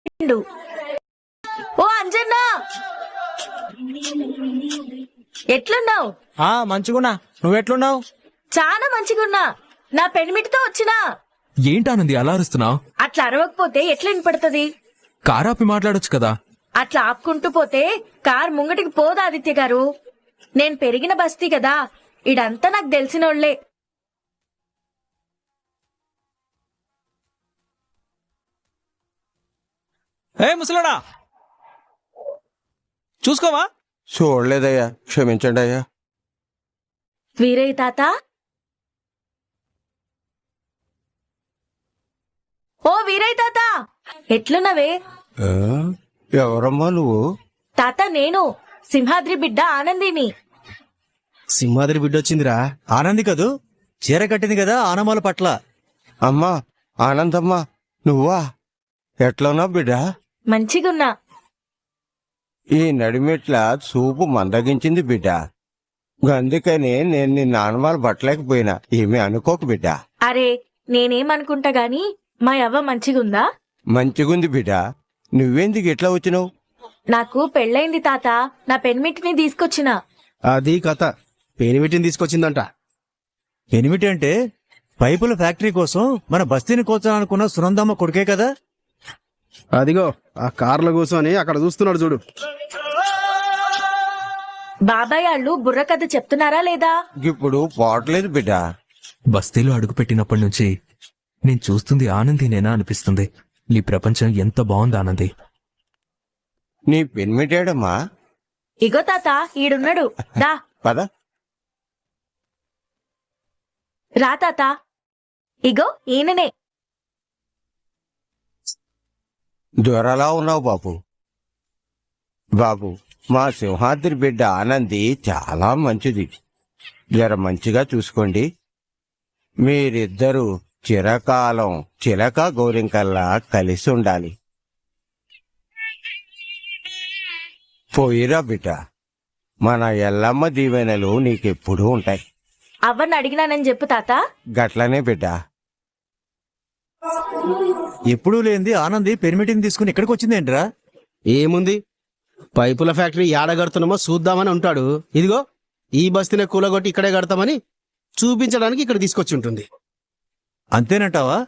పెట్టిండు. ఓ అంజన్న, ఎట్లున్నావు? మంచిగున్నా. నువ్వెట్లున్నావు? చాలా మంచిగున్నా. నా పెనిమిటితో వచ్చినా. ఏంటానంది అలా అరుస్తున్నావు? అట్లా అరవకపోతే ఎట్లా వినపడుతుంది? కారాపి మాట్లాడొచ్చు కదా. అట్లా ఆపుకుంటూ పోతే కార్ ముంగటికి పోదు ఆదిత్య గారు. నేను పెరిగిన బస్తీ కదా, ఇడంతా నాకు తెలిసినోళ్లే. ఏ ముసలాడా, చూసుకోవా? చూడలేదయ్యా, క్షమించండి అయ్యా. వీరయ్య తాత, ఓ వీరయ్య తాత, ఎట్లున్నవే? ఆ? ఎవరమ్మా నువ్వు? తాత నేను సింహాద్రి బిడ్డ ఆనందిని. సింహాద్రి బిడ్డొచ్చిందిరా. ఆనంది కదూ, చీర కట్టింది కదా ఆనమాల పట్ల. అమ్మా ఆనందమ్మా, నువ్వా? ఎట్లున్నావు బిడ్డ? మంచిగున్నా. ఈ నడిమిట్ల చూపు మందగించింది బిడ్డ, అందుకని నేను నీ నాన్నమాలు పట్టలేకపోయినా. ఏమీ అనుకోకు బిడ్డ. అరే నేనేమనుకుంటా గాని మా అవ్వ మంచిగుందా? మంచిగుంది బిడ్డ. నువ్వెందుకు ఇట్లా వచ్చినావు? నాకు పెళ్ళైంది తాత, నా పెన్మిటిని తీసుకొచ్చిన. అది కథ. పెనిమిటిని తీసుకొచ్చిందంట. ఎనిమిటి అంటే పైపుల ఫ్యాక్టరీ కోసం మన బస్తీని కోచాలనుకున్న సునందమ్మ కొడుకే కదా. అదిగో ఆ కార్ల కూర్చొని అక్కడ చూస్తున్నాడు చూడు. బాబాయ్ వాళ్ళు బుర్ర కథ చెప్తున్నారా లేదా? ఇప్పుడు పోవట్లేదు బిడ్డ. బస్తీలో అడుగుపెట్టినప్పటి నుంచి నేను చూస్తుంది ఆనందినేనా అనిపిస్తుంది. నీ ప్రపంచం ఎంత బాగుంది ఆనంది. నీ పెన్మిటాడమ్మా? ఇగో తాత ఈడున్నాడు, దా పద. రా తాత, ఇగో ఈయననే. దొరలా ఉన్నావు బాబు. బాబు, మా సింహాద్రి బిడ్డ ఆనంది చాలా మంచిది. జర మంచిగా చూసుకోండి. మీరిద్దరూ చిరకాలం చిలక గోరింకల్లా కలిసి ఉండాలి. పోయిరా బిడ్డ, మన ఎల్లమ్మ దీవెనలు నీకెప్పుడూ ఉంటాయి. అవ్వని అడిగినానని చెప్పు తాత. గట్లనే బిడ్డ. ఎప్పుడూ లేనిది ఆనంది పెనిమిటిని తీసుకుని ఇక్కడికి వచ్చిందేంట్రా? ఏముంది, పైపుల ఫ్యాక్టరీ యాడ కడుతున్నామో చూద్దామని ఉంటాడు. ఇదిగో ఈ బస్తీనే కూలగొట్టి ఇక్కడే కడతామని చూపించడానికి ఇక్కడ తీసుకొచ్చి ఉంటుంది. అంతేనంటావా?